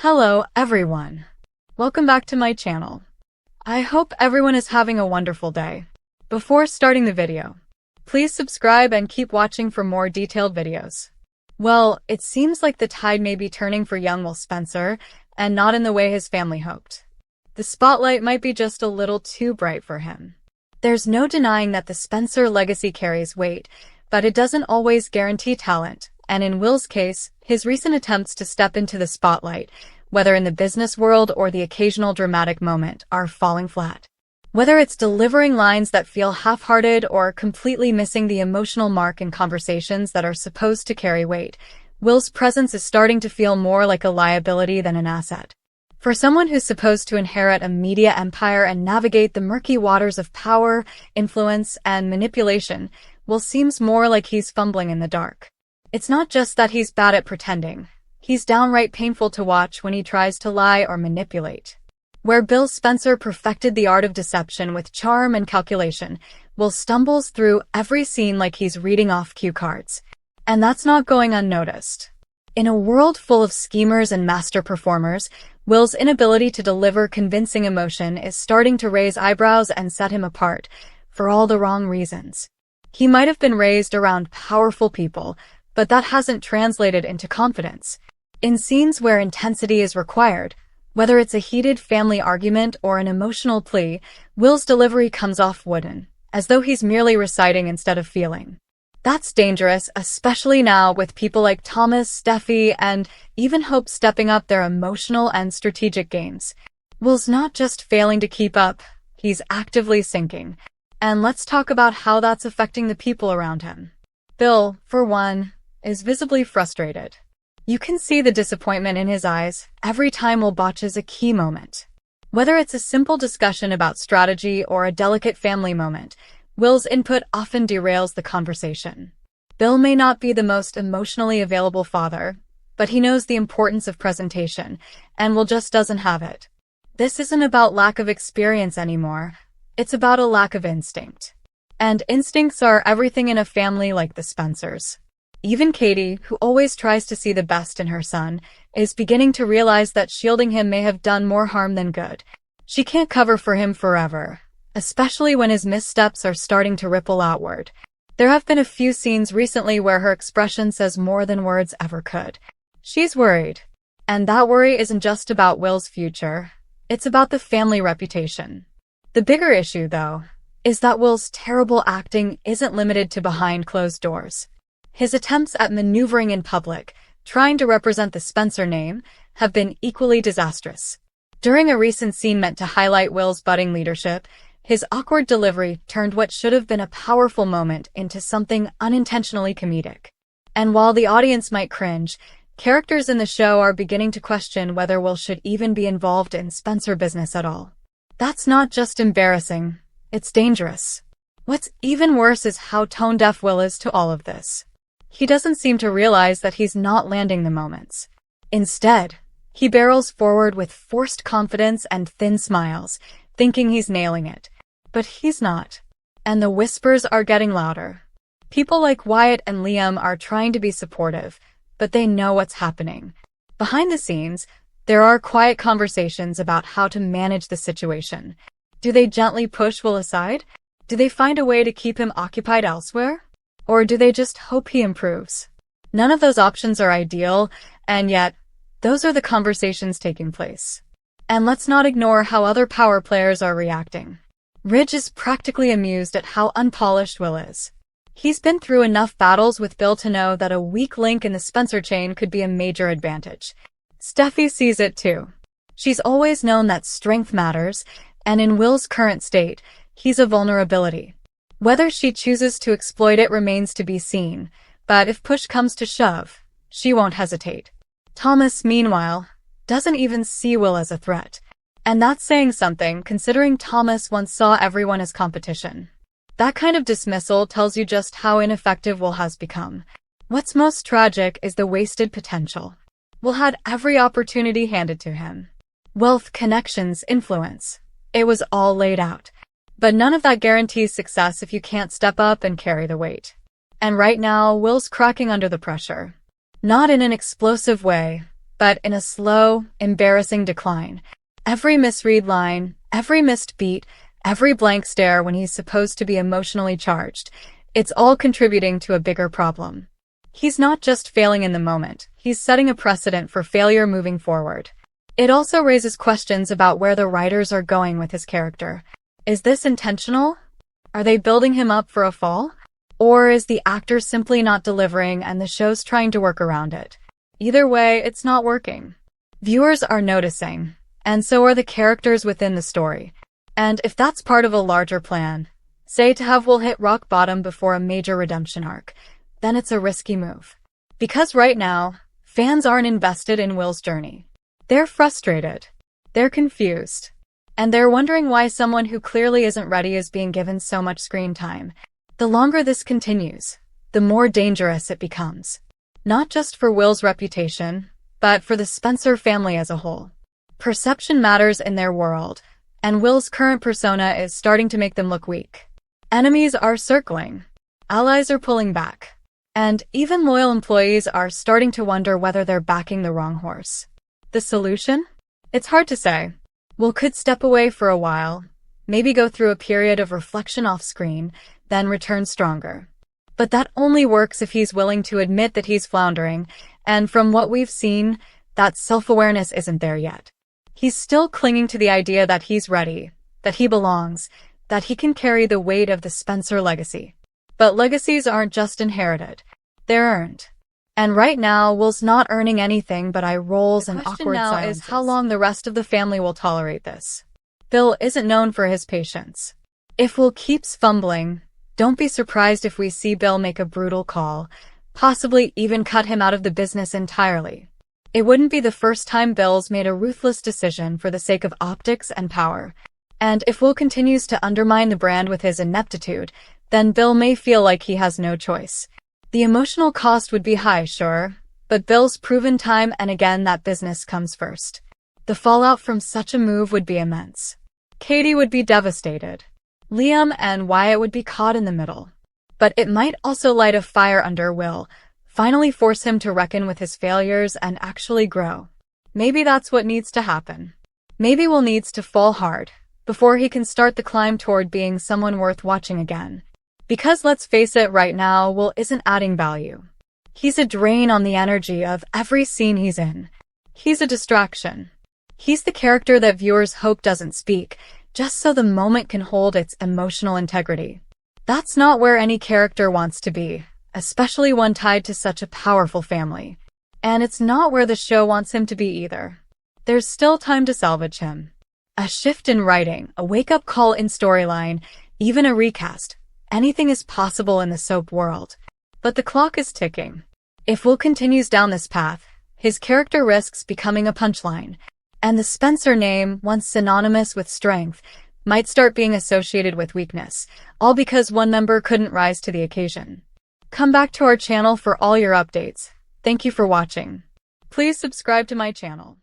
Hello, everyone. Welcome back to my channel. I hope everyone is having a wonderful day. Before starting the video, please subscribe and keep watching for more detailed videos. Well, it seems like the tide may be turning for young Will Spencer, and not in the way his family hoped. The spotlight might be just a little too bright for him. There's no denying that the Spencer legacy carries weight, but it doesn't always guarantee talent, and in Will's case, his recent attempts to step into the spotlight, whether in the business world or the occasional dramatic moment, are falling flat. Whether it's delivering lines that feel half-hearted or completely missing the emotional mark in conversations that are supposed to carry weight, Will's presence is starting to feel more like a liability than an asset. For someone who's supposed to inherit a media empire and navigate the murky waters of power, influence, and manipulation, Will seems more like he's fumbling in the dark. It's not just that he's bad at pretending. He's downright painful to watch when he tries to lie or manipulate. Where Bill Spencer perfected the art of deception with charm and calculation, Will stumbles through every scene like he's reading off cue cards. And that's not going unnoticed. In a world full of schemers and master performers, Will's inability to deliver convincing emotion is starting to raise eyebrows and set him apart, for all the wrong reasons. He might have been raised around powerful people, but that hasn't translated into confidence. In scenes where intensity is required, whether it's a heated family argument or an emotional plea, Will's delivery comes off wooden, as though he's merely reciting instead of feeling. That's dangerous, especially now with people like Thomas, Steffi, and even Hope stepping up their emotional and strategic games. Will's not just failing to keep up, he's actively sinking. And let's talk about how that's affecting the people around him. Bill, for one, is visibly frustrated. You can see the disappointment in his eyes every time Will botches a key moment. Whether it's a simple discussion about strategy or a delicate family moment, Will's input often derails the conversation. Bill may not be the most emotionally available father, but he knows the importance of presentation, and Will just doesn't have it. This isn't about lack of experience anymore. It's about a lack of instinct. And instincts are everything in a family like the Spencers. Even Katie, who always tries to see the best in her son, is beginning to realize that shielding him may have done more harm than good. She can't cover for him forever, especially when his missteps are starting to ripple outward. There have been a few scenes recently where her expression says more than words ever could. She's worried. And that worry isn't just about Will's future. It's about the family reputation. The bigger issue, though, is that Will's terrible acting isn't limited to behind closed doors. His attempts at maneuvering in public, trying to represent the Spencer name, have been equally disastrous. During a recent scene meant to highlight Will's budding leadership, his awkward delivery turned what should have been a powerful moment into something unintentionally comedic. And while the audience might cringe, characters in the show are beginning to question whether Will should even be involved in Spencer business at all. That's not just embarrassing, it's dangerous. What's even worse is how tone-deaf Will is to all of this. He doesn't seem to realize that he's not landing the moments. Instead, he barrels forward with forced confidence and thin smiles, thinking he's nailing it. But he's not. And the whispers are getting louder. People like Wyatt and Liam are trying to be supportive, but they know what's happening. Behind the scenes, there are quiet conversations about how to manage the situation. Do they gently push Will aside? Do they find a way to keep him occupied elsewhere? Or do they just hope he improves? None of those options are ideal, and yet, those are the conversations taking place. And let's not ignore how other power players are reacting. Ridge is practically amused at how unpolished Will is. He's been through enough battles with Bill to know that a weak link in the Spencer chain could be a major advantage. Steffi sees it too. She's always known that strength matters, and in Will's current state, he's a vulnerability. Whether she chooses to exploit it remains to be seen, but if push comes to shove, she won't hesitate. Thomas, meanwhile, doesn't even see Will as a threat. And that's saying something, considering Thomas once saw everyone as competition. That kind of dismissal tells you just how ineffective Will has become. What's most tragic is the wasted potential. Will had every opportunity handed to him. Wealth, connections, influence. It was all laid out. But none of that guarantees success if you can't step up and carry the weight. And right now, Will's cracking under the pressure. Not in an explosive way, but in a slow, embarrassing decline. Every misread line, every missed beat, every blank stare when he's supposed to be emotionally charged, it's all contributing to a bigger problem. He's not just failing in the moment, he's setting a precedent for failure moving forward. It also raises questions about where the writers are going with his character. Is this intentional? Are they building him up for a fall? Or is the actor simply not delivering and the show's trying to work around it? Either way, it's not working. Viewers are noticing, and so are the characters within the story. And if that's part of a larger plan, say Tav will hit rock bottom before a major redemption arc, then it's a risky move. Because right now, fans aren't invested in Will's journey. They're frustrated. They're confused. And they're wondering why someone who clearly isn't ready is being given so much screen time. The longer this continues, the more dangerous it becomes. Not just for Will's reputation, but for the Spencer family as a whole. Perception matters in their world, and Will's current persona is starting to make them look weak. Enemies are circling. Allies are pulling back. And even loyal employees are starting to wonder whether they're backing the wrong horse. The solution? It's hard to say. Will could step away for a while, maybe go through a period of reflection off-screen, then return stronger. But that only works if he's willing to admit that he's floundering, and from what we've seen, that self-awareness isn't there yet. He's still clinging to the idea that he's ready, that he belongs, that he can carry the weight of the Spencer legacy. But legacies aren't just inherited, they're earned. And right now, Will's not earning anything but eye rolls and awkward silences. The question now is how long the rest of the family will tolerate this. Bill isn't known for his patience. If Will keeps fumbling, don't be surprised if we see Bill make a brutal call, possibly even cut him out of the business entirely. It wouldn't be the first time Bill's made a ruthless decision for the sake of optics and power. And if Will continues to undermine the brand with his ineptitude, then Bill may feel like he has no choice. The emotional cost would be high, sure, but Bill's proven time and again that business comes first. The fallout from such a move would be immense. Katie would be devastated. Liam and Wyatt would be caught in the middle. But it might also light a fire under Will, finally force him to reckon with his failures and actually grow. Maybe that's what needs to happen. Maybe Will needs to fall hard, before he can start the climb toward being someone worth watching again. Because let's face it, right now, Will isn't adding value. He's a drain on the energy of every scene he's in. He's a distraction. He's the character that viewers hope doesn't speak, just so the moment can hold its emotional integrity. That's not where any character wants to be, especially one tied to such a powerful family. And it's not where the show wants him to be either. There's still time to salvage him. A shift in writing, a wake-up call in storyline, even a recast. Anything is possible in the soap world. But the clock is ticking. If Will continues down this path, his character risks becoming a punchline. And the Spencer name, once synonymous with strength, might start being associated with weakness, all because one member couldn't rise to the occasion. Come back to our channel for all your updates. Thank you for watching. Please subscribe to my channel.